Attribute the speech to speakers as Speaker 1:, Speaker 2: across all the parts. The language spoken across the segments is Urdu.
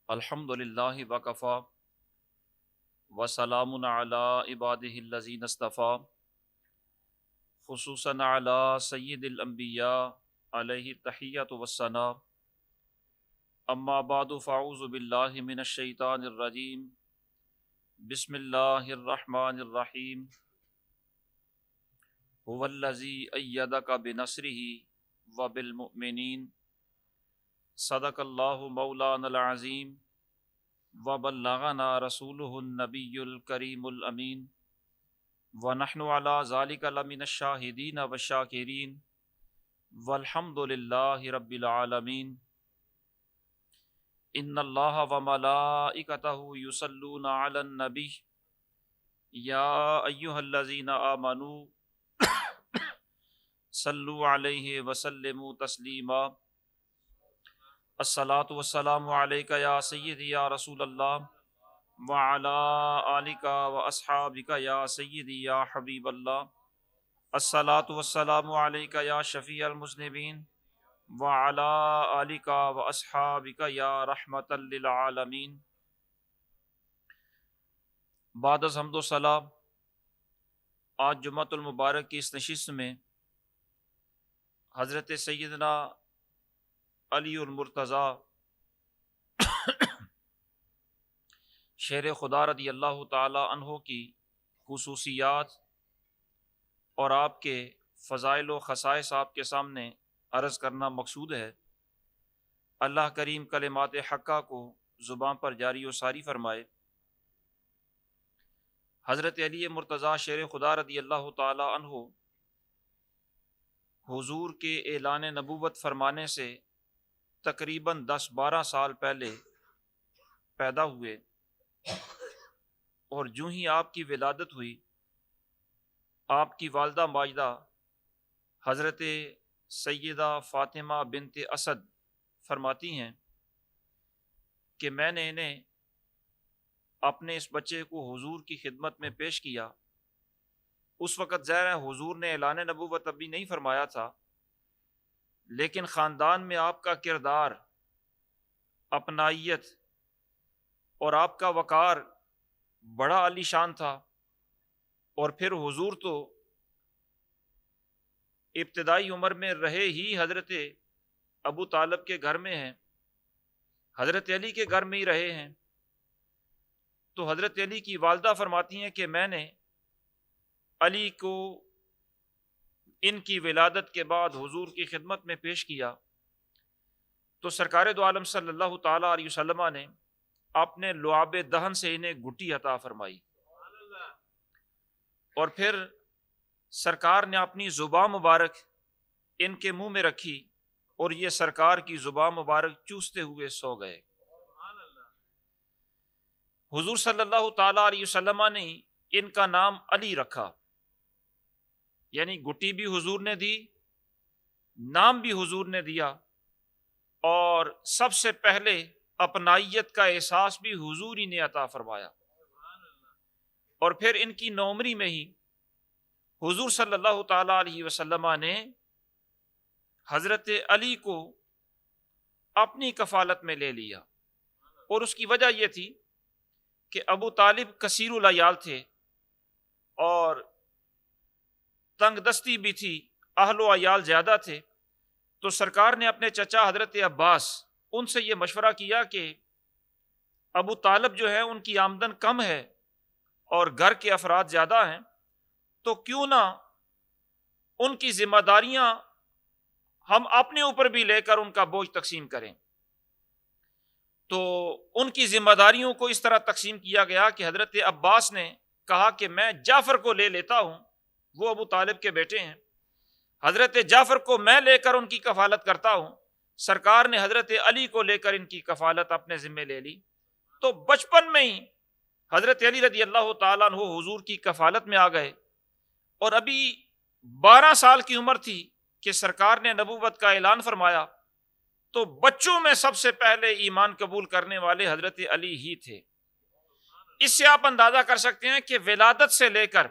Speaker 1: الحمد للہ وکفا وسلام علی عبادہ الذین اصطفیٰ خصوصاً علی سید الانبیاء علیہ التحیۃ والثناء اما بعد فاعوذ باللہ من الشیطان الرجیم بسم اللہ الرحمن الرحیم هو الذی ایدک بنصرہ وبالمؤمنین صدق اللہ مولانا العظیم وبلغنا رسولہ النبی الکریم الامین ونحن علی ذلک لمن الشاہدین والشاکرین والحمد للہ رب العالمین ان اللہ وملائکتہ یصلون علی النبی یا ایہا الذین آمنوا صلوا علیہ وسلموا تسلیما الصلاۃ والسلام علیک یا سیدی یا رسول اللہ وعلی آلک واصحابک یا سیدی یا حبیب اللہ الصلاۃ والسلام علیک یا شفیع المذنبین وعلی آلک واصحابک یا رحمۃ للعالمین۔ بعد از حمد و ثنا، آج جمعۃ المبارک کی اس نشست میں حضرت سیدنا علی المرتضیٰ شیر خدا رضی اللہ تعالی عنہ کی خصوصیات اور آپ کے فضائل و خصائص آپ کے سامنے عرض کرنا مقصود ہے۔ اللہ کریم کلمات حقہ کو زبان پر جاری و ساری فرمائے۔ حضرت علی مرتضیٰ شیر خدا رضی اللہ تعالی عنہ حضور کے اعلان نبوت فرمانے سے تقریباً 10-12 سال پہلے پیدا ہوئے، اور جو ہی آپ کی ولادت ہوئی، آپ کی والدہ ماجدہ حضرت سیدہ فاطمہ بنت اسد فرماتی ہیں کہ میں نے انہیں اپنے اس بچے کو حضور کی خدمت میں پیش کیا۔ اس وقت ظاہر ہے حضور نے اعلان نبوت ابھی نہیں فرمایا تھا، لیکن خاندان میں آپ کا کردار، اپنائیت اور آپ کا وقار بڑا عالی شان تھا۔ اور پھر حضور تو ابتدائی عمر میں رہے ہی حضرت ابو طالب کے گھر میں ہیں، حضرت علی کے گھر میں ہی رہے ہیں۔ تو حضرت علی کی والدہ فرماتی ہیں کہ میں نے علی کو ان کی ولادت کے بعد حضور کی خدمت میں پیش کیا، تو سرکار دو عالم صلی اللہ تعالی علیہ وسلم نے اپنے لعاب دہن سے انہیں گھٹی عطا فرمائی، اور پھر سرکار نے اپنی زبان مبارک ان کے منہ میں رکھی، اور یہ سرکار کی زبان مبارک چوستے ہوئے سو گئے۔ حضور صلی اللہ تعالی علیہ وسلم نے ان کا نام علی رکھا، یعنی گٹی بھی حضور نے دی، نام بھی حضور نے دیا، اور سب سے پہلے اپنائیت کا احساس بھی حضور ہی نے عطا فرمایا۔ اور پھر ان کی نوعمری میں ہی حضور صلی اللہ تعالی علیہ وسلم نے حضرت علی کو اپنی کفالت میں لے لیا، اور اس کی وجہ یہ تھی کہ ابو طالب کثیر العیال تھے اور تنگ دستی بھی تھی، اہل و عیال زیادہ تھے۔ تو سرکار نے اپنے چچا حضرت عباس ان سے یہ مشورہ کیا کہ ابو طالب جو ہے ان کی آمدن کم ہے اور گھر کے افراد زیادہ ہیں، تو کیوں نہ ان کی ذمہ داریاں ہم اپنے اوپر بھی لے کر ان کا بوجھ تقسیم کریں۔ تو ان کی ذمہ داریوں کو اس طرح تقسیم کیا گیا کہ حضرت عباس نے کہا کہ میں جعفر کو لے لیتا ہوں، وہ ابو طالب کے بیٹے ہیں، حضرت جعفر کو میں لے کر ان کی کفالت کرتا ہوں۔ سرکار نے حضرت علی کو لے کر ان کی کفالت اپنے ذمے لے لی۔ تو بچپن میں ہی حضرت علی رضی اللہ تعالیٰ عنہ حضور کی کفالت میں آ گئے، اور ابھی 12 سال کی عمر تھی کہ سرکار نے نبوت کا اعلان فرمایا۔ تو بچوں میں سب سے پہلے ایمان قبول کرنے والے حضرت علی ہی تھے۔ اس سے آپ اندازہ کر سکتے ہیں کہ ولادت سے لے کر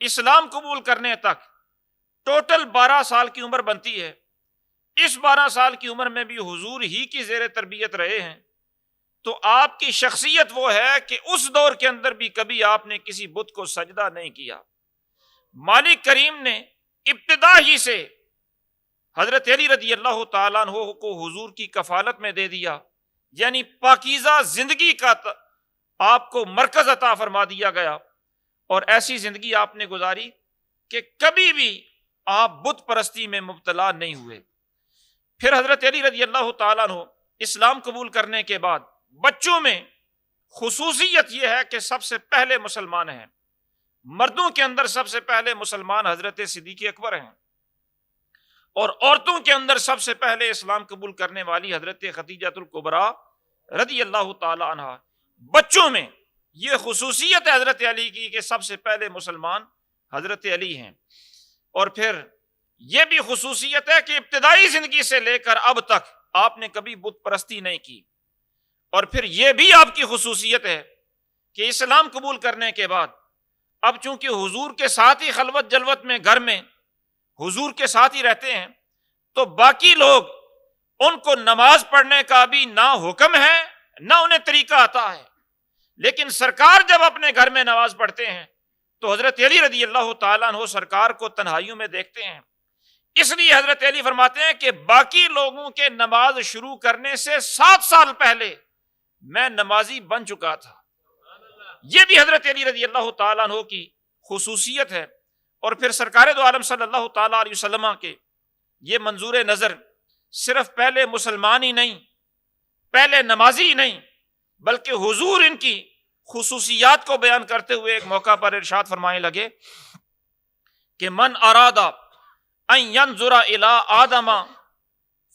Speaker 1: اسلام قبول کرنے تک ٹوٹل 12 سال کی عمر بنتی ہے۔ اس 12 سال کی عمر میں بھی حضور ہی کی زیر تربیت رہے ہیں، تو آپ کی شخصیت وہ ہے کہ اس دور کے اندر بھی کبھی آپ نے کسی بت کو سجدہ نہیں کیا۔ مالک کریم نے ابتدا ہی سے حضرت علی رضی اللہ تعالیٰ عنہ کو حضور کی کفالت میں دے دیا، یعنی پاکیزہ زندگی کا آپ کو مرکز عطا فرما دیا گیا، اور ایسی زندگی آپ نے گزاری کہ کبھی بھی آپ بت پرستی میں مبتلا نہیں ہوئے۔ پھر حضرت علی رضی اللہ تعالیٰ عنہ اسلام قبول کرنے کے بعد بچوں میں خصوصیت یہ ہے کہ سب سے پہلے مسلمان ہیں، مردوں کے اندر سب سے پہلے مسلمان حضرت صدیق اکبر ہیں، اور عورتوں کے اندر سب سے پہلے اسلام قبول کرنے والی حضرت خدیجہ الکبریٰ رضی اللہ تعالی عنہ۔ بچوں میں یہ خصوصیت ہے حضرت علی کی کہ سب سے پہلے مسلمان حضرت علی ہیں، اور پھر یہ بھی خصوصیت ہے کہ ابتدائی زندگی سے لے کر اب تک آپ نے کبھی بت پرستی نہیں کی، اور پھر یہ بھی آپ کی خصوصیت ہے کہ اسلام قبول کرنے کے بعد اب چونکہ حضور کے ساتھ ہی خلوت جلوت میں گھر میں حضور کے ساتھ ہی رہتے ہیں، تو باقی لوگ ان کو نماز پڑھنے کا بھی نہ حکم ہے نہ انہیں طریقہ آتا ہے، لیکن سرکار جب اپنے گھر میں نماز پڑھتے ہیں تو حضرت علی رضی اللہ تعالیٰ عنہ سرکار کو تنہائیوں میں دیکھتے ہیں، اس لیے حضرت علی فرماتے ہیں کہ باقی لوگوں کے نماز شروع کرنے سے 7 سال پہلے میں نمازی بن چکا تھا۔ یہ بھی حضرت علی رضی اللہ تعالیٰ عنہ کی خصوصیت ہے۔ اور پھر سرکار دو عالم صلی اللہ تعالیٰ علیہ وسلم کے یہ منظور نظر صرف پہلے مسلمان ہی نہیں، پہلے نمازی ہی نہیں، بلکہ حضور ان کی خصوصیات کو بیان کرتے ہوئے ایک موقع پر ارشاد فرمانے لگے کہ من اراد ان ينظر الى آدم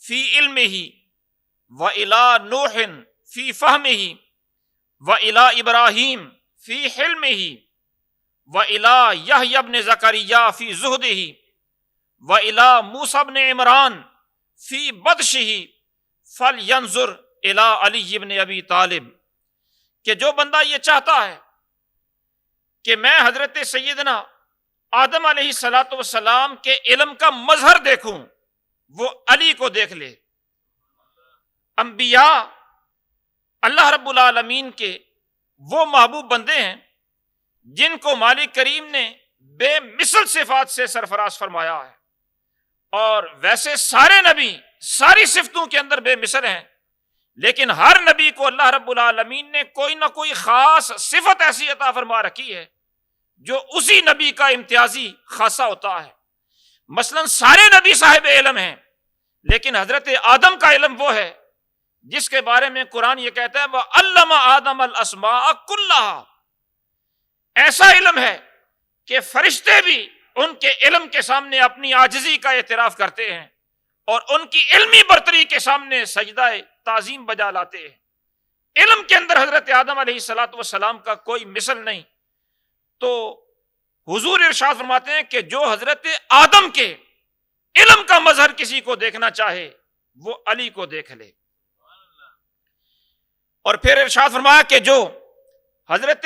Speaker 1: فی علمہ وإلی نوح فی فہمہ وإلی ابراہیم فی حلمہ وإلی یحییٰ بن زکریا فی زہدہ وإلی موسیٰ بن عمران فی بدشہ فلینظر الی علی بن ابی طالب، کہ جو بندہ یہ چاہتا ہے کہ میں حضرت سیدنا آدم علیہ السلام کے علم کا مظہر دیکھوں، وہ علی کو دیکھ لے۔ انبیاء اللہ رب العالمین کے وہ محبوب بندے ہیں جن کو مالک کریم نے بے مثل صفات سے سرفراز فرمایا ہے، اور ویسے سارے نبی ساری صفتوں کے اندر بے مثل ہیں، لیکن ہر نبی کو اللہ رب العالمین نے کوئی نہ کوئی خاص صفت ایسی عطا فرما رکھی ہے جو اسی نبی کا امتیازی خاصہ ہوتا ہے۔ مثلا سارے نبی صاحب علم ہیں، لیکن حضرت آدم کا علم وہ ہے جس کے بارے میں قرآن یہ کہتا ہے وَعَلَّمَ آدَمَ الْأَسْمَاءَ كُلَّهَا، ایسا علم ہے کہ فرشتے بھی ان کے علم کے سامنے اپنی عاجزی کا اعتراف کرتے ہیں اور ان کی علمی برتری کے سامنے سجدہ تعظیم بجا لاتے ہیں۔ علم کے اندر حضرت آدم علیہ السلام کا کوئی مثل نہیں۔ تو حضور ارشاد فرماتے ہیں کہ جو حضرت آدم کے علم کا مظہر کسی کو دیکھنا چاہے وہ علی کو دیکھ لے۔ اور پھر ارشاد فرمایا کہ جو حضرت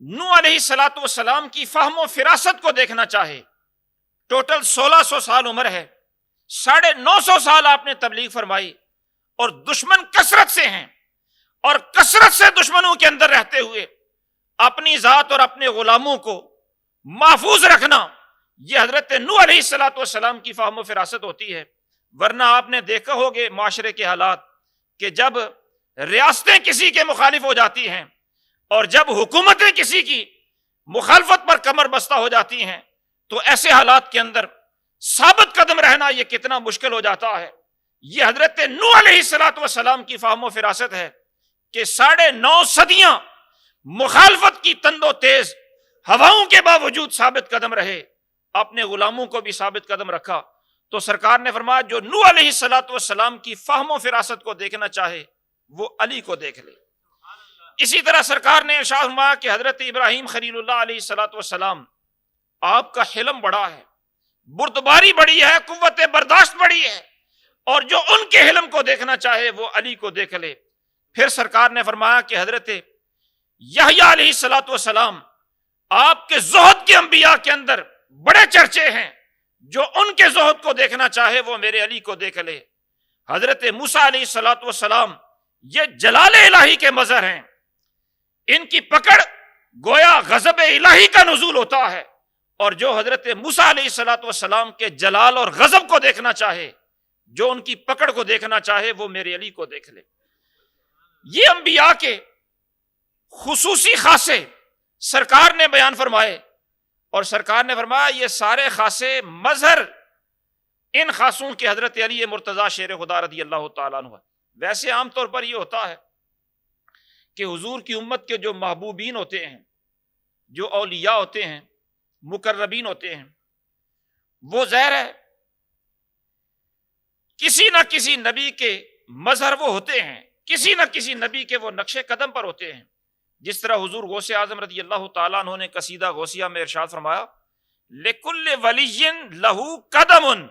Speaker 1: نوح علیہ السلام کی فہم و فراست کو دیکھنا چاہے، ٹوٹل 1600 سال عمر ہے، 950 سال آپ نے تبلیغ فرمائی، اور دشمن کثرت سے ہیں، اور کثرت سے دشمنوں کے اندر رہتے ہوئے اپنی ذات اور اپنے غلاموں کو محفوظ رکھنا، یہ حضرت نوح علیہ السلام کی فہم و فراست ہوتی ہے۔ ورنہ آپ نے دیکھا ہوگے معاشرے کے حالات کہ جب ریاستیں کسی کے مخالف ہو جاتی ہیں اور جب حکومتیں کسی کی مخالفت پر کمر بستہ ہو جاتی ہیں تو ایسے حالات کے اندر ثابت قدم رہنا یہ کتنا مشکل ہو جاتا ہے۔ یہ حضرت نوح علیہ السلام کی فہم و فراست ہے کہ 9.5 صدیاں مخالفت کی تند و تیز ہواؤں کے باوجود ثابت قدم رہے، اپنے غلاموں کو بھی ثابت قدم رکھا۔ تو سرکار نے فرمایا جو نوح علیہ السلام کی فہم و فراست کو دیکھنا چاہے وہ علی کو دیکھ لے۔ اسی طرح سرکار نے ارشاد فرمایا کہ حضرت ابراہیم خلیل اللہ علیہ السلام آپ کا حلم بڑا ہے، بردباری بڑی ہے، قوت برداشت بڑی ہے، اور جو ان کے حلم کو دیکھنا چاہے وہ علی کو دیکھ لے۔ پھر سرکار نے فرمایا کہ حضرت یحییٰ علیہ السلام آپ کے زہد کے انبیاء کے اندر بڑے چرچے ہیں، جو ان کے زہد کو دیکھنا چاہے وہ میرے علی کو دیکھ لے۔ حضرت موسیٰ علیہ السلام یہ جلال الہی کے مظہر ہیں، ان کی پکڑ گویا غضب الہی کا نزول ہوتا ہے، اور جو حضرت موسیٰ علیہ الصلوۃ والسلام کے جلال اور غضب کو دیکھنا چاہے، جو ان کی پکڑ کو دیکھنا چاہے، وہ میرے علی کو دیکھ لے۔ یہ انبیاء کے خصوصی خاصے سرکار نے بیان فرمائے، اور سرکار نے فرمایا یہ سارے خاصے مظہر ان خاصوں کے حضرت علی مرتضیٰ شیر خدا رضی اللہ تعالیٰ عنہ۔ ویسے عام طور پر یہ ہوتا ہے کہ حضور کی امت کے جو محبوبین ہوتے ہیں، جو اولیاء ہوتے ہیں، مقربین ہوتے ہیں، وہ ظاہر ہے کسی نہ کسی نبی کے مظہر وہ ہوتے ہیں، کسی نہ کسی نبی کے وہ نقش قدم پر ہوتے ہیں۔ جس طرح حضور غوث اعظم رضی اللہ تعالیٰ عنہ نے قصیدہ غوثیہ میں ارشاد فرمایا، لِكُلِّ وَلِيٍّ لَهُ قَدَمٌ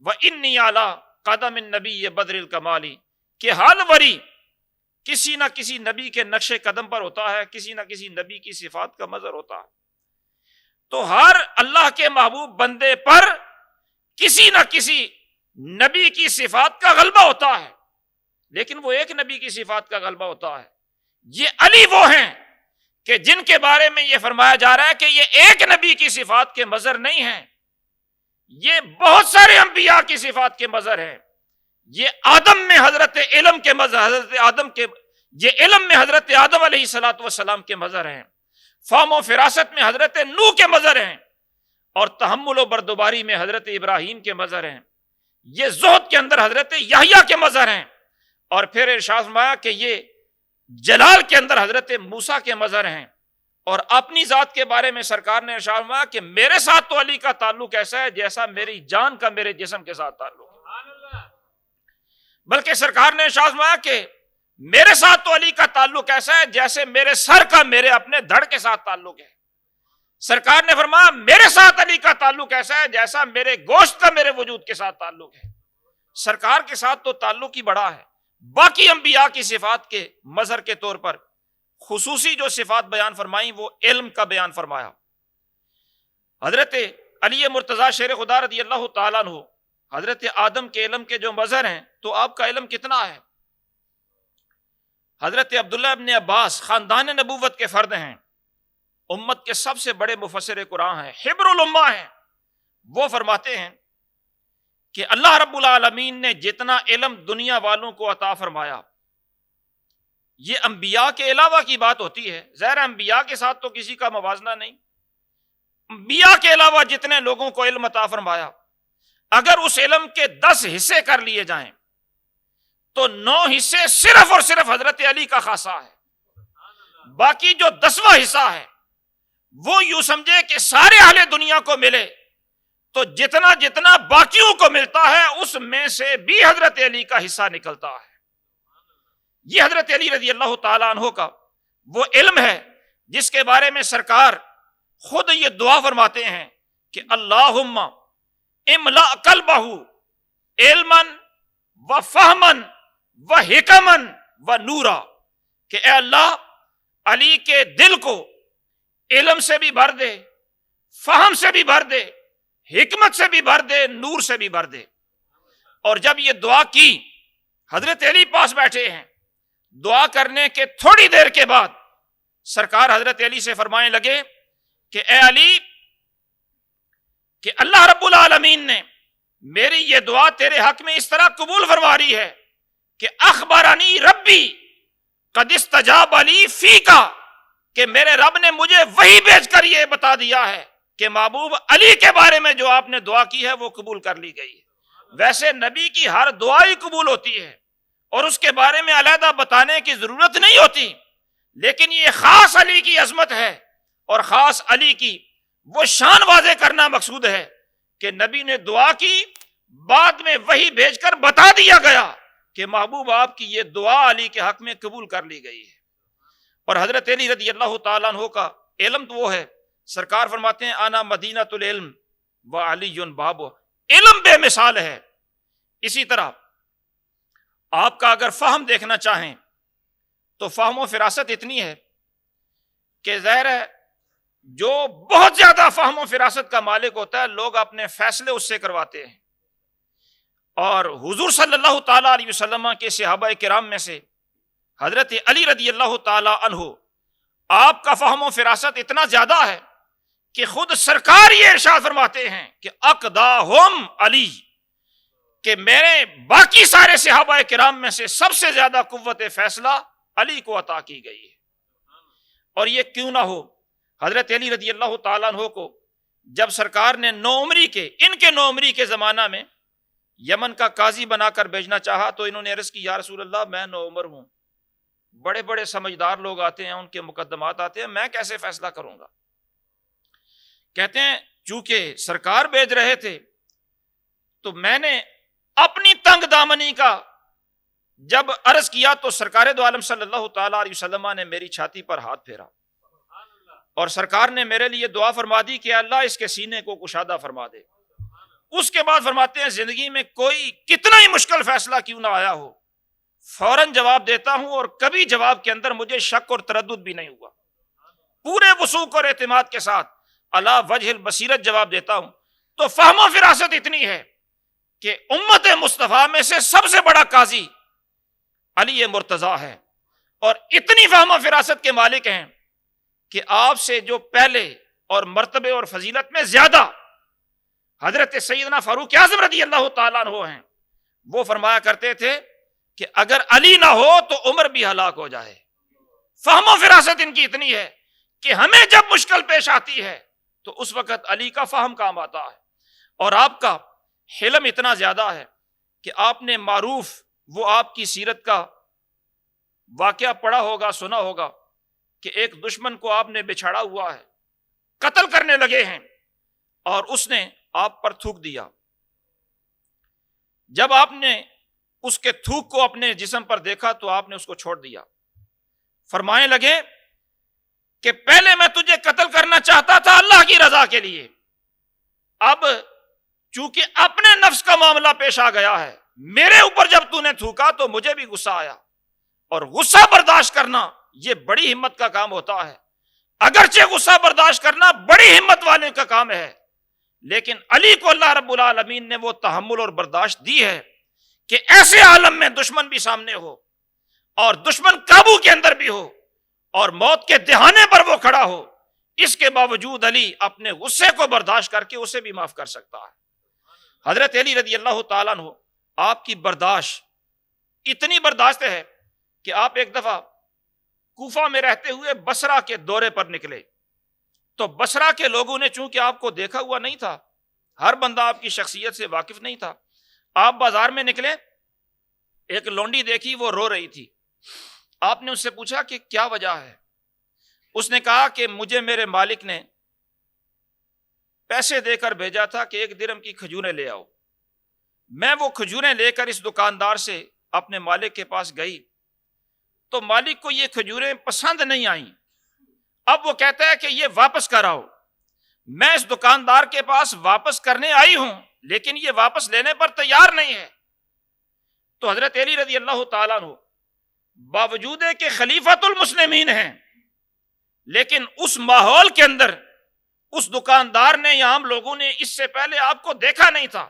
Speaker 1: وَإِنِّي عَلَىٰ قَدَمِ النَّبِيِّ بَدْرِ الْكَمَالِ، کہ ہر ولی کسی نہ کسی نبی کے نقش قدم پر ہوتا ہے، کسی نہ کسی نبی کی صفات کا مظہر ہوتا ہے۔ تو ہر اللہ کے محبوب بندے پر کسی نہ کسی نبی کی صفات کا غلبہ ہوتا ہے، لیکن وہ ایک نبی کی صفات کا غلبہ ہوتا ہے۔ یہ علی وہ ہیں کہ جن کے بارے میں یہ فرمایا جا رہا ہے کہ یہ ایک نبی کی صفات کے مظہر نہیں ہیں، یہ بہت سارے انبیاء کی صفات کے مظہر ہیں۔ یہ آدم میں حضرت علم کے مظہر، حضرت آدم کے، یہ علم میں حضرت آدم علیہ الصلوۃ والسلام کے مظہر ہیں، فہم و فراست میں حضرت نوح کے مظہر ہیں، اور تحمل و بردباری میں حضرت ابراہیم کے مظہر ہیں۔ یہ زہد کے اندر حضرت یحییٰ کے مظہر ہیں، اور پھر ارشاد فرمایا کہ یہ جلال کے اندر حضرت موسیٰ کے مظہر ہیں۔ اور اپنی ذات کے بارے میں سرکار نے ارشاد فرمایا کہ میرے ساتھ تو علی کا تعلق ایسا ہے جیسا میری جان کا میرے جسم کے ساتھ تعلق ہے، بلکہ سرکار نے ارشاد فرمایا کہ میرے ساتھ تو علی کا تعلق ایسا ہے جیسے میرے سر کا میرے اپنے دھڑ کے ساتھ تعلق ہے۔ سرکار نے فرمایا میرے ساتھ علی کا تعلق ایسا ہے جیسا میرے گوشت کا میرے وجود کے ساتھ تعلق ہے۔ سرکار کے ساتھ تو تعلق ہی بڑا ہے۔ باقی انبیاء کی صفات کے مظہر کے طور پر خصوصی جو صفات بیان فرمائیں وہ علم کا بیان فرمایا۔ حضرت علی مرتضیٰ شیر خدا رضی اللہ تعالیٰ عنہ حضرت آدم کے علم کے جو مظہر ہیں، تو آپ کا علم کتنا ہے؟ حضرت عبداللہ ابن عباس خاندان نبوت کے فرد ہیں، امت کے سب سے بڑے مفسر قرآن ہیں، حبر الامہ ہیں۔ وہ فرماتے ہیں کہ اللہ رب العالمین نے جتنا علم دنیا والوں کو عطا فرمایا، یہ انبیاء کے علاوہ کی بات ہوتی ہے۔ ظاہر انبیاء کے ساتھ تو کسی کا موازنہ نہیں۔ انبیاء کے علاوہ جتنے لوگوں کو علم عطا فرمایا، اگر اس علم کے 10 حصے کر لیے جائیں تو 9 حصے صرف اور صرف حضرت علی کا خاصہ ہے۔ باقی جو 10واں حصہ ہے وہ یوں سمجھے کہ سارے اہل دنیا کو ملے تو جتنا جتنا باقیوں کو ملتا ہے اس میں سے بھی حضرت علی کا حصہ نکلتا ہے۔ یہ حضرت علی رضی اللہ تعالیٰ عنہ کا وہ علم ہے جس کے بارے میں سرکار خود یہ دعا فرماتے ہیں کہ اللہم املا قلبہ علما و فہما و حکما و نورا، کہ اے اللہ علی کے دل کو علم سے بھی بھر دے، فہم سے بھی بھر دے، حکمت سے بھی بھر دے، نور سے بھی بھر دے۔ اور جب یہ دعا کی، حضرت علی پاس بیٹھے ہیں، دعا کرنے کے تھوڑی دیر کے بعد سرکار حضرت علی سے فرمانے لگے کہ اے علی، کہ اللہ رب العالمین نے میری یہ دعا تیرے حق میں اس طرح قبول فرما رہی ہے کہ اخبرانی ربی قد استجاب علی فیکا، کہ میرے رب نے مجھے وحی بھیج کر یہ بتا دیا ہے کہ محبوب علی کے بارے میں جو آپ نے دعا کی ہے وہ قبول کر لی گئی ہے۔ ویسے نبی کی ہر دعا ہی قبول ہوتی ہے اور اس کے بارے میں علیحدہ بتانے کی ضرورت نہیں ہوتی، لیکن یہ خاص علی کی عظمت ہے اور خاص علی کی وہ شان واضح کرنا مقصود ہے کہ نبی نے دعا کی، بعد میں وحی بھیج کر بتا دیا گیا کہ محبوب آپ کی یہ دعا علی کے حق میں قبول کر لی گئی ہے۔ اور حضرت علی رضی اللہ تعالیٰ عنہ کا علم تو وہ ہے، سرکار فرماتے ہیں انا مدینۃ العلم و علی باب، علم بے مثال ہے۔ اسی طرح آپ کا اگر فہم دیکھنا چاہیں تو فہم و فراست اتنی ہے کہ ظاہر ہے جو بہت زیادہ فہم و فراست کا مالک ہوتا ہے لوگ اپنے فیصلے اس سے کرواتے ہیں۔ اور حضور صلی اللہ تعالیٰ علیہ وسلم کے صحابہ کرام میں سے حضرت علی رضی اللہ تعالی عنہ، آپ کا فہم و فراست اتنا زیادہ ہے کہ خود سرکار یہ ارشاد فرماتے ہیں کہ اقداہم علی، کہ میرے باقی سارے صحابہ کرام میں سے سب سے زیادہ قوت فیصلہ علی کو عطا کی گئی ہے۔ اور یہ کیوں نہ ہو، حضرت علی رضی اللہ تعالیٰ عنہ کو جب سرکار نے نوعمری کے، ان کے نوعمری کے زمانہ میں یمن کا قاضی بنا کر بھیجنا چاہا تو انہوں نے عرض کی، یا رسول اللہ میں نوعمر ہوں، بڑے بڑے سمجھدار لوگ آتے ہیں، ان کے مقدمات آتے ہیں، میں کیسے فیصلہ کروں گا؟ کہتے ہیں چونکہ سرکار بھیج رہے تھے تو میں نے اپنی تنگ دامنی کا جب عرض کیا تو سرکار دو عالم صلی اللہ تعالی علیہ وسلم نے میری چھاتی پر ہاتھ پھیرا اور سرکار نے میرے لیے دعا فرما دی کہ اللہ اس کے سینے کو کشادہ فرما دے۔ اس کے بعد فرماتے ہیں زندگی میں کوئی کتنا ہی مشکل فیصلہ کیوں نہ آیا ہو، فوراً جواب دیتا ہوں، اور کبھی جواب کے اندر مجھے شک اور تردد بھی نہیں ہوا، پورے وثوق اور اعتماد کے ساتھ اللہ وجہ البصیرت جواب دیتا ہوں۔ تو فہم و فراست اتنی ہے کہ امت مصطفیٰ میں سے سب سے بڑا قاضی علی مرتضیٰ ہے، اور اتنی فہم و فراست کے مالک ہیں کہ آپ سے جو پہلے اور مرتبے اور فضیلت میں زیادہ حضرت سیدنا فاروق اعظم رضی اللہ تعالیٰ عنہ ہیں، وہ فرمایا کرتے تھے کہ اگر علی نہ ہو تو عمر بھی ہلاک ہو جائے۔ فہم و فراست ان کی اتنی ہے کہ ہمیں جب مشکل پیش آتی ہے تو اس وقت علی کا فہم کام آتا ہے، اور آپ کا حلم اتنا زیادہ ہے کہ آپ نے معروف وہ آپ کی سیرت کا واقعہ پڑھا ہوگا، سنا ہوگا کہ ایک دشمن کو آپ نے بچھاڑا ہوا ہے، قتل کرنے لگے ہیں، اور اس نے آپ پر تھوک دیا۔ جب آپ نے اس کے تھوک کو اپنے جسم پر دیکھا تو آپ نے اس کو چھوڑ دیا، فرمانے لگے کہ پہلے میں تجھے قتل کرنا چاہتا تھا اللہ کی رضا کے لیے، اب چونکہ اپنے نفس کا معاملہ پیش آ گیا ہے، میرے اوپر جب تو نے تھوکا تو مجھے بھی غصہ آیا، اور غصہ برداشت کرنا یہ بڑی ہمت کا کام ہوتا ہے۔ اگرچہ غصہ برداشت کرنا بڑی ہمت والے کا کام ہے، لیکن علی کو اللہ رب العالمین نے وہ تحمل اور برداشت دی ہے کہ ایسے عالم میں دشمن بھی سامنے ہو اور دشمن قابو کے اندر بھی ہو اور موت کے دہانے پر وہ کھڑا ہو، اس کے باوجود علی اپنے غصے کو برداشت کر کے اسے بھی معاف کر سکتا ہے۔ حضرت علی رضی اللہ تعالیٰ عنہ، آپ کی برداشت اتنی برداشت ہے کہ آپ ایک دفعہ کوفہ میں رہتے ہوئے بصرہ کے دورے پر نکلے، تو بصرہ کے لوگوں نے چونکہ آپ کو دیکھا ہوا نہیں تھا، ہر بندہ آپ کی شخصیت سے واقف نہیں تھا، آپ بازار میں نکلے، ایک لونڈی دیکھی وہ رو رہی تھی، آپ نے اس سے پوچھا کہ کیا وجہ ہے؟ اس نے کہا کہ مجھے میرے مالک نے پیسے دے کر بھیجا تھا کہ 1 درہم کی کھجوریں لے آؤ، میں وہ کھجوریں لے کر اس دکاندار سے اپنے مالک کے پاس گئی تو مالک کو یہ کھجوریں پسند نہیں آئیں، اب وہ کہتا ہے کہ یہ واپس کراؤ، میں اس دکاندار کے پاس واپس کرنے آئی ہوں لیکن یہ واپس لینے پر تیار نہیں ہے۔ تو حضرت علی رضی اللہ تعالیٰ عنہ باوجود ہے کہ خلیفۃ المسلمین ہیں، لیکن اس ماحول کے اندر اس دکاندار نے یا عام لوگوں نے اس سے پہلے آپ کو دیکھا نہیں تھا،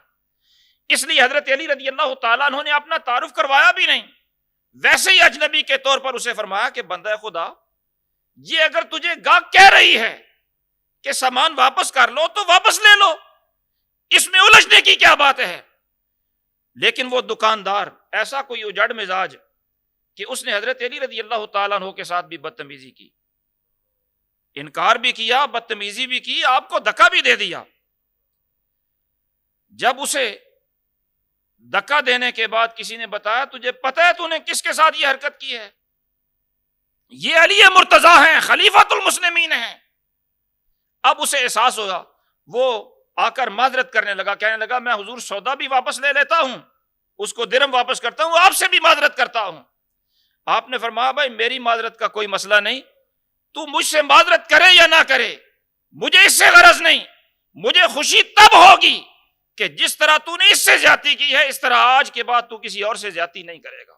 Speaker 1: اس لیے حضرت علی رضی اللہ تعالیٰ عنہ نے اپنا تعارف کروایا بھی نہیں، ویسے ہی اجنبی کے طور پر اسے فرمایا کہ بندہ خدا، یہ اگر تجھے گاہک کہہ رہی ہے کہ سامان واپس کر لو تو واپس لے لو، اس میں الجھنے کی کیا بات ہے؟ لیکن وہ دکاندار ایسا کوئی اجڑ مزاج کہ اس نے حضرت علی رضی اللہ تعالیٰ عنہ کے ساتھ بھی بدتمیزی کی، انکار بھی کیا، بدتمیزی بھی کی، آپ کو دھکا بھی دے دیا۔ جب اسے دھکا دینے کے بعد کسی نے بتایا تجھے پتہ ہے تو نے کس کے ساتھ یہ حرکت کی ہے؟ یہ علی مرتضیٰ ہیں، خلیفۃ المسلمین ہیں۔ اب اسے احساس ہوگا، وہ آ کر معذرت کرنے لگا، کہنے لگا میں حضور سودا بھی واپس لے لیتا ہوں، اس کو درہم واپس کرتا ہوں، آپ سے بھی معذرت کرتا ہوں۔ آپ نے فرمایا بھائی میری معذرت کا کوئی مسئلہ نہیں، تو مجھ سے معذرت کرے یا نہ کرے مجھے اس سے غرض نہیں، مجھے خوشی تب ہوگی کہ جس طرح تو نے اس سے زیادتی کی ہے اس طرح آج کے بعد تو کسی اور سے زیادتی نہیں کرے گا۔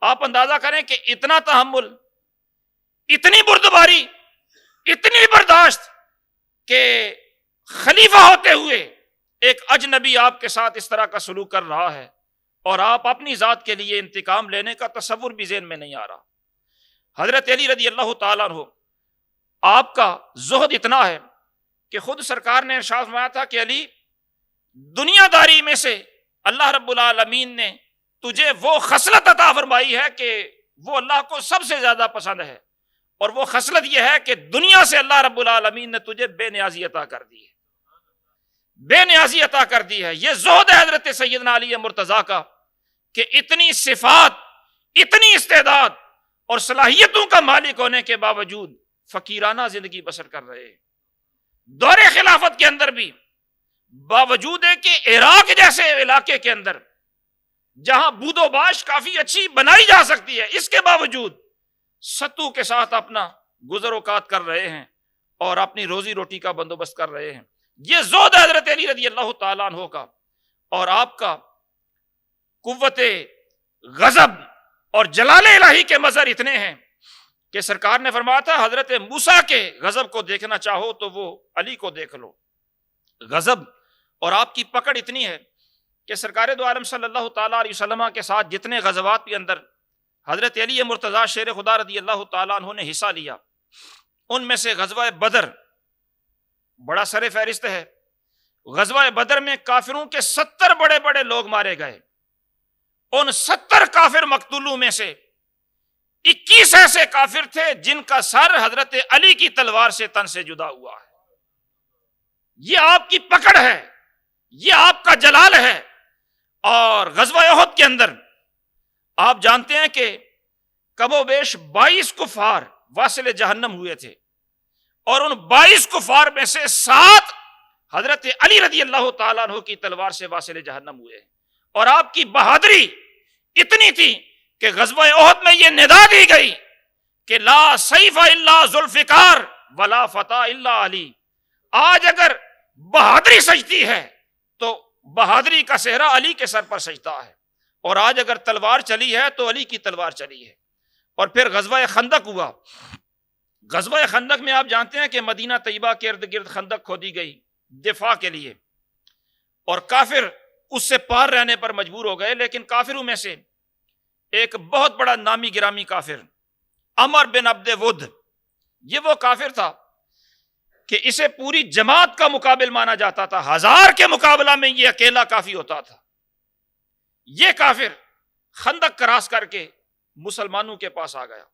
Speaker 1: آپ اندازہ کریں کہ اتنا تحمل، اتنی بردباری، اتنی برداشت کہ خلیفہ ہوتے ہوئے ایک اجنبی آپ کے ساتھ اس طرح کا سلوک کر رہا ہے اور آپ اپنی ذات کے لیے انتقام لینے کا تصور بھی ذہن میں نہیں آ رہا۔ حضرت علی رضی اللہ تعالیٰ عنہ آپ کا زہد اتنا ہے کہ خود سرکار نے ارشاد فرمایا تھا کہ علی، دنیا داری میں سے اللہ رب العالمین نے تجھے وہ خصلت عطا فرمائی ہے کہ وہ اللہ کو سب سے زیادہ پسند ہے، اور وہ خصلت یہ ہے کہ دنیا سے اللہ رب العالمین نے تجھے بے نیازی عطا کر دی ہے، بے نیازی عطا کر دی ہے۔ یہ زہد ہے حضرت سیدنا علی مرتضیٰ کا کہ اتنی صفات، اتنی استعداد اور صلاحیتوں کا مالک ہونے کے باوجود فقیرانہ زندگی بسر کر رہے ہیں۔ دور خلافت کے اندر بھی باوجود ہے کہ عراق جیسے علاقے کے اندر جہاں بود و باش کافی اچھی بنائی جا سکتی ہے، اس کے باوجود ستو کے ساتھ اپنا گزر اوقات کر رہے ہیں اور اپنی روزی روٹی کا بندوبست کر رہے ہیں۔ یہ زہد ہے حضرت علی رضی اللہ تعالیٰ عنہ کا، اور آپ کا قوت غضب اور جلال الہی کے مظہر اتنے ہیں کہ سرکار نے فرمایا تھا حضرت موسیٰ کے غضب کو دیکھنا چاہو تو وہ علی کو دیکھ لو۔ غضب اور آپ کی پکڑ اتنی ہے کہ سرکار دو عالم صلی اللہ تعالیٰ علیہ وسلم کے ساتھ جتنے غزوات کے اندر حضرت علی مرتضیٰ شیر خدا رضی اللہ تعالیٰ عنہ نے حصہ لیا، ان میں سے غزوہ بدر بڑا سر فہرست ہے۔ غزوہ بدر میں کافروں کے 70 بڑے بڑے لوگ مارے گئے، ان 70 کافر مقتولوں میں سے 21 ایسے کافر تھے جن کا سر حضرت علی کی تلوار سے تن سے جدا ہوا ہے۔ یہ آپ کی پکڑ ہے، یہ آپ کا جلال ہے۔ اور غزوہ احد کے اندر آپ جانتے ہیں کہ کم و بیش 22 کفار واصل جہنم ہوئے تھے، اور ان 22 کفار میں سے 7 حضرت علی رضی اللہ تعالیٰ عنہ کی تلوار سے واصل جہنم ہوئے، اور آپ کی بہادری اتنی تھی کہ غزوہ احد میں یہ ندا دی گئی کہ لا سیف الا ذوالفقار ولا فتح الا علی۔ آج اگر بہادری سجتی ہے تو بہادری کا صحرا علی کے سر پر سجتا ہے، اور آج اگر تلوار چلی ہے تو علی کی تلوار چلی ہے۔ اور پھر غزوہ خندق ہوا۔ غزوہ خندق میں آپ جانتے ہیں کہ مدینہ طیبہ کے ارد گرد خندق کھودی گئی دفاع کے لیے، اور کافر اس سے پار رہنے پر مجبور ہو گئے، لیکن کافروں میں سے ایک بہت بڑا نامی گرامی کافر عمر بن عبد ود، یہ وہ کافر تھا کہ اسے پوری جماعت کا مقابل مانا جاتا تھا، 1000 کے مقابلہ میں یہ اکیلا کافی ہوتا تھا۔ یہ کافر خندق کراس کر کے مسلمانوں کے پاس آ گیا،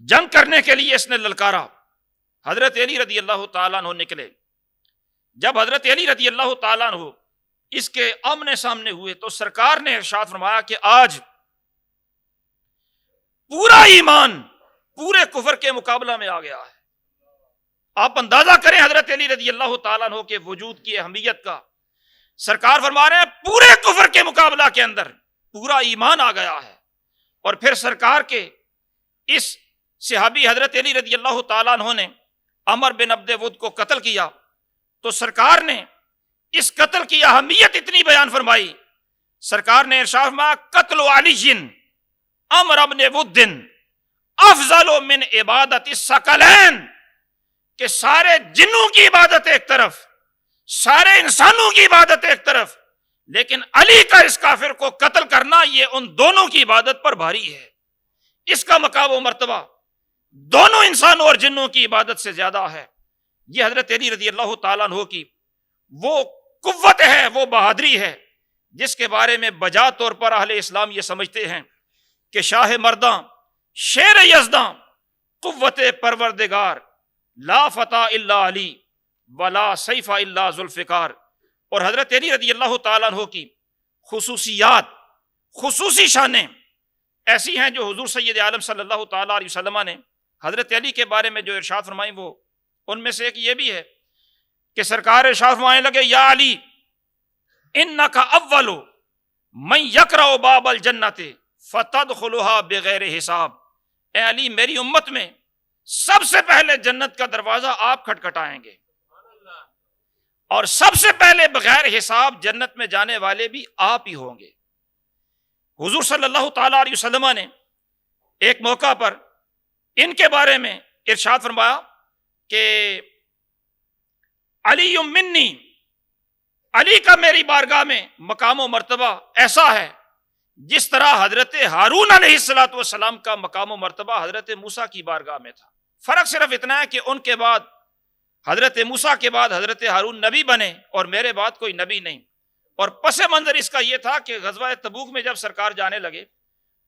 Speaker 1: جنگ کرنے کے لیے اس نے للکارا۔ حضرت علی رضی اللہ تعالیٰ عنہ نکلے۔ جب حضرت علی رضی اللہ تعالیٰ عنہ اس کے آمنے سامنے ہوئے تو سرکار نے ارشاد فرمایا کہ آج پورا ایمان پورے کفر کے مقابلہ میں آ گیا ہے۔ آپ اندازہ کریں حضرت علی رضی اللہ تعالیٰ عنہ کے وجود کی اہمیت کا۔ سرکار فرما رہے ہیں پورے کفر کے مقابلہ کے اندر پورا ایمان آ گیا ہے۔ اور پھر سرکار کے اس صحابی حضرت علی رضی اللہ تعالیٰ عنہ نے عمر بن عبد ود کو قتل کیا، تو سرکار نے اس قتل کی اہمیت اتنی بیان فرمائی۔ سرکار نے ارشاد فرمایا قتل علی عمر بن ود افضل من عبادت الثقلین، کہ سارے جنوں کی عبادت ایک طرف، سارے انسانوں کی عبادت ایک طرف، لیکن علی کا اس کافر کو قتل کرنا یہ ان دونوں کی عبادت پر بھاری ہے۔ اس کا مقام و مرتبہ دونوں انسانوں اور جنوں کی عبادت سے زیادہ ہے۔ یہ حضرت علی رضی اللہ تعالیٰ عنہ کی وہ قوت ہے، وہ بہادری ہے جس کے بارے میں بجا طور پر اہل اسلام یہ سمجھتے ہیں کہ شاہ مرداں، شیر یزداں، قوت پروردگار، لا فتح الا علی ولا سیف الا ذوالفقار۔ اور حضرت علی رضی اللہ تعالیٰ عنہ کی خصوصیات، خصوصی شانیں ایسی ہیں جو حضور سید عالم صلی اللہ تعالیٰ علیہ وسلم نے حضرت علی کے بارے میں جو ارشاد فرمائیں، وہ ان میں سے ایک یہ بھی ہے کہ سرکار ارشاد فرمانے لگے یا علی انک اول من یقرأ باب الجنت فتدخلها بغیر حساب۔ اے علی، میری امت میں سب سے پہلے جنت کا دروازہ آپ کھٹکھٹائیں گے، اور سب سے پہلے بغیر حساب جنت میں جانے والے بھی آپ ہی ہوں گے۔ حضور صلی اللہ تعالیٰ علیہ وسلم نے ایک موقع پر ان کے بارے میں ارشاد فرمایا کہ علی منی، علی کا میری بارگاہ میں مقام و مرتبہ ایسا ہے جس طرح حضرت ہارون علیہ السلام کا مقام و مرتبہ حضرت موسیٰ کی بارگاہ میں تھا. فرق صرف اتنا ہے کہ ان کے بعد حضرت موسیٰ کے بعد حضرت ہارون نبی بنے اور میرے بعد کوئی نبی نہیں. اور پس منظر اس کا یہ تھا کہ غزوہ تبوک میں جب سرکار جانے لگے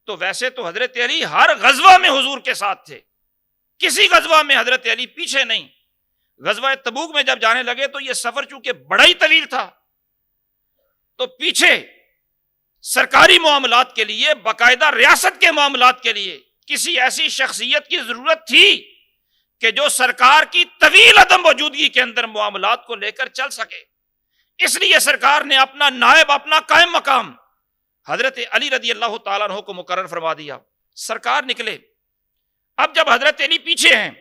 Speaker 1: تو ویسے تو حضرت علی ہر غزوہ میں حضور کے ساتھ تھے, کسی غزوہ میں حضرت علی پیچھے نہیں. غزوہ تبوک میں جب جانے لگے تو یہ سفر چونکہ بڑا ہی طویل تھا تو پیچھے سرکاری معاملات کے لیے, باقاعدہ ریاست کے معاملات کے لیے کسی ایسی شخصیت کی ضرورت تھی کہ جو سرکار کی طویل عدم موجودگی کے اندر معاملات کو لے کر چل سکے. اس لیے سرکار نے اپنا نائب, اپنا قائم مقام حضرت علی رضی اللہ تعالیٰ عنہ کو مقرر فرما دیا. سرکار نکلے. اب جب حضرت علی پیچھے ہیں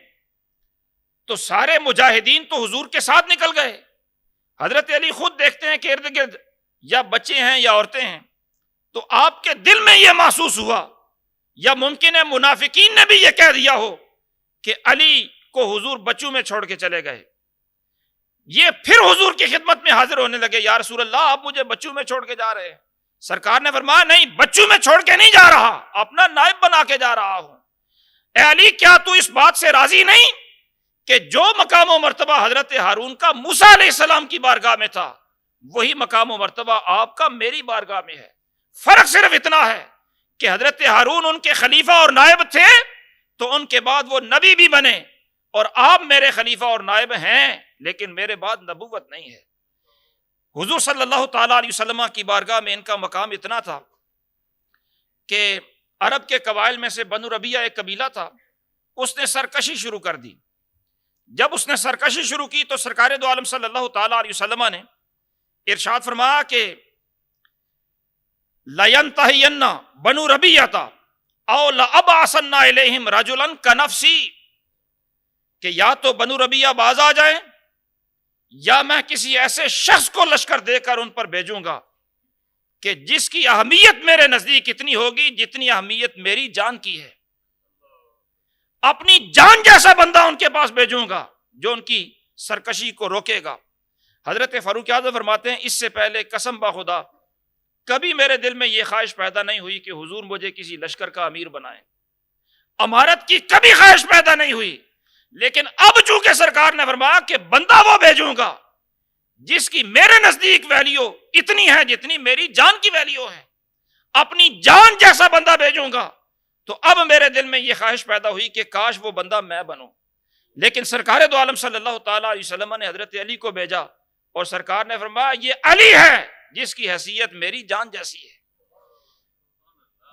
Speaker 1: تو سارے مجاہدین تو حضور کے ساتھ نکل گئے. حضرت علی خود دیکھتے ہیں کہ ارد گرد یا بچے ہیں یا عورتیں ہیں, تو آپ کے دل میں یہ محسوس ہوا, یا ممکن ہے منافقین نے بھی یہ کہہ دیا ہو کہ علی کو حضور بچوں میں چھوڑ کے چلے گئے. یہ پھر حضور کی خدمت میں حاضر ہونے لگے, یا رسول اللہ آپ مجھے بچوں میں چھوڑ کے جا رہے ہیں. سرکار نے فرمایا نہیں, بچوں میں چھوڑ کے نہیں جا رہا, اپنا نائب بنا کے جا رہا ہوں. اے علی کیا تو اس بات سے راضی نہیں کہ جو مقام و مرتبہ حضرت ہارون کا موسیٰ علیہ السلام کی بارگاہ میں تھا وہی مقام و مرتبہ آپ کا میری بارگاہ میں ہے. فرق صرف اتنا ہے کہ حضرت ہارون ان کے خلیفہ اور نائب تھے تو ان کے بعد وہ نبی بھی بنے, اور آپ میرے خلیفہ اور نائب ہیں لیکن میرے بعد نبوت نہیں ہے. حضور صلی اللہ تعالیٰ علیہ وسلم کی بارگاہ میں ان کا مقام اتنا تھا کہ عرب کے قبائل میں سے بنو ربیعہ ایک قبیلہ تھا, اس نے سرکشی شروع کر دی. جب اس نے سرکشی شروع کی تو سرکار دو عالم صلی اللہ تعالیٰ علیہ وسلم نے ارشاد فرمایا کہ لَيَنْتَهِيَنَّ بَنُو رَبِيَّةَ أَوْ لَأَبْعَثَنَّ إِلَيْهِمْ رَجُلًا كَنَفْسِي, کہ یا تو بنو ربیعہ باز آ جائیں یا میں کسی ایسے شخص کو لشکر دے کر ان پر بھیجوں گا کہ جس کی اہمیت میرے نزدیک اتنی ہوگی جتنی اہمیت میری جان کی ہے. اپنی جان جیسا بندہ ان کے پاس بھیجوں گا جو ان کی سرکشی کو روکے گا. حضرت فاروق اعظم فرماتے ہیں اس سے پہلے قسم بخدا کبھی میرے دل میں یہ خواہش پیدا نہیں ہوئی کہ حضور مجھے کسی لشکر کا امیر بنائیں, امارت کی کبھی خواہش پیدا نہیں ہوئی. لیکن اب چونکہ سرکار نے فرمایا کہ بندہ وہ بھیجوں گا جس کی میرے نزدیک ویلیو اتنی ہے جتنی میری جان کی ویلیو ہے, اپنی جان جیسا بندہ بھیجوں گا, تو اب میرے دل میں یہ خواہش پیدا ہوئی کہ کاش وہ بندہ میں بنوں. لیکن سرکار دو عالم صلی اللہ تعالیٰ علیہ وسلم نے حضرت علی کو بھیجا اور سرکار نے فرمایا یہ علی ہے جس کی حیثیت میری جان جیسی ہے.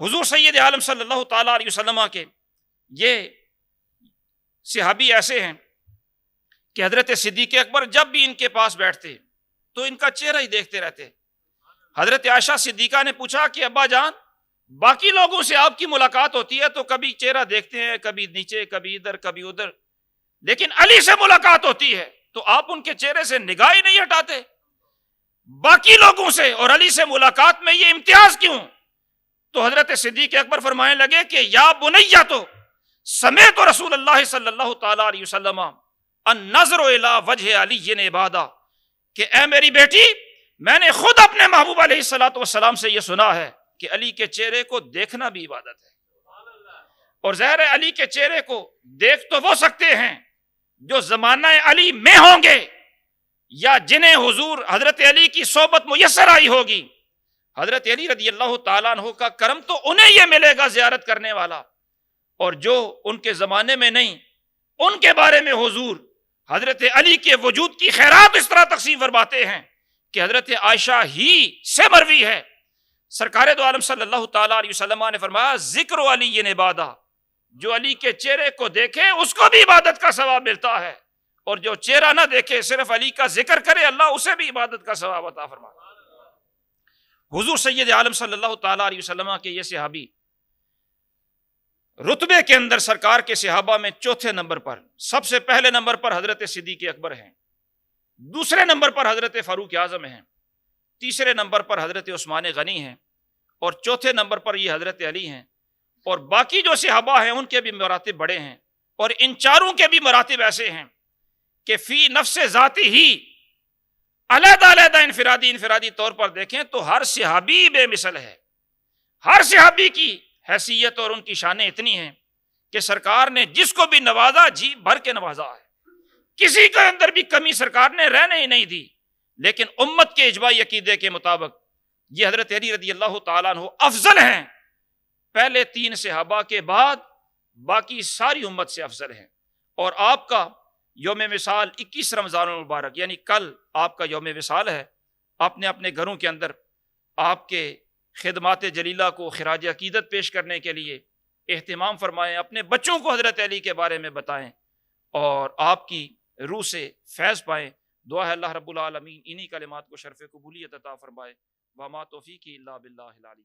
Speaker 1: حضور سید عالم صلی اللہ تعالیٰ علیہ وسلم کے یہ صحابی ایسے ہیں کہ حضرت صدیق اکبر جب بھی ان کے پاس بیٹھتے تو ان کا چہرہ ہی دیکھتے رہتے. حضرت عائشہ صدیقہ نے پوچھا کہ ابا جان باقی لوگوں سے آپ کی ملاقات ہوتی ہے تو کبھی چہرہ دیکھتے ہیں, کبھی نیچے, کبھی ادھر, کبھی ادھر, لیکن علی سے ملاقات ہوتی ہے تو آپ ان کے چہرے سے نگاہ ہی نہیں ہٹاتے. باقی لوگوں سے اور علی سے ملاقات میں یہ امتیاز کیوں؟ تو حضرت صدیق اکبر فرمانے لگے کہ یا بنیہ تو سمیت رسول اللہ صلی اللہ تعالیٰ علیہ وسلم النظر الی وجہ علی عبادہ, کہ اے میری بیٹی میں نے خود اپنے محبوب علیہ الصلوۃ والسلام سے یہ سنا ہے کہ علی کے چہرے کو دیکھنا بھی عبادت ہے. اور ظاہر ہے علی کے چہرے کو دیکھ تو وہ سکتے ہیں جو زمانہ علی میں ہوں گے یا جنہیں حضور حضرت علی کی صحبت میسر آئی ہوگی. حضرت علی رضی اللہ تعالیٰ عنہ کا کرم تو انہیں یہ ملے گا زیارت کرنے والا, اور جو ان کے زمانے میں نہیں ان کے بارے میں حضور حضرت علی کے وجود کی خیرات اس طرح تقسیم فرماتے ہیں کہ حضرت عائشہ ہی سے مروی ہے. سرکار دو عالم صلی اللہ تعالیٰ علیہ وسلم نے فرمایا ذکر علی عبادہ, جو علی کے چہرے کو دیکھے اس کو بھی عبادت کا ثواب ملتا ہے, اور جو چہرہ نہ دیکھے صرف علی کا ذکر کرے اللہ اسے بھی عبادت کا ثواب عطا فرماتا. حضور سید عالم صلی اللہ تعالیٰ علیہ وسلم کے یہ صحابی رتبے کے اندر سرکار کے صحابہ میں چوتھے نمبر پر, سب سے پہلے نمبر پر حضرت صدیق اکبر ہیں, دوسرے نمبر پر حضرت فاروق اعظم ہیں, تیسرے نمبر پر حضرت عثمان غنی ہیں, اور چوتھے نمبر پر یہ حضرت علی ہیں. اور باقی جو صحابہ ہیں ان کے بھی مراتب بڑے ہیں, اور ان چاروں کے بھی مراتب ایسے ہیں کہ فی نفس ذاتی ہی علیحدہ علیحدہ انفرادی طور پر دیکھیں تو ہر صحابی بے مثل ہے, ہر صحابی کی حیثیت اور ان کی شانیں اتنی ہیں کہ سرکار نے جس کو بھی نوازا جی بھر کے نوازا ہے، کسی کے اندر بھی کمی سرکار نے رہنے ہی نہیں دی۔ لیکن امت کے اجماعی عقیدے کے مطابق یہ حضرت علی رضی اللہ تعالیٰ عنہ افضل ہیں، پہلے 3 صحابہ کے بعد باقی ساری امت سے افضل ہیں۔ اور آپ کا یوم وصال 21 رمضان المبارک یعنی کل آپ کا یوم وصال ہے، اپنے اپنے گھروں کے اندر آپ کے خدمات جلیلہ کو خراج عقیدت پیش کرنے کے لیے اہتمام فرمائیں، اپنے بچوں کو حضرت علی کے بارے میں بتائیں اور آپ کی روح سے فیض پائیں۔ دعا ہے اللہ رب العالمین انہی کلمات کو شرف قبولیت عطا فرمائے۔ وما توفیقی الا باللہ العلی۔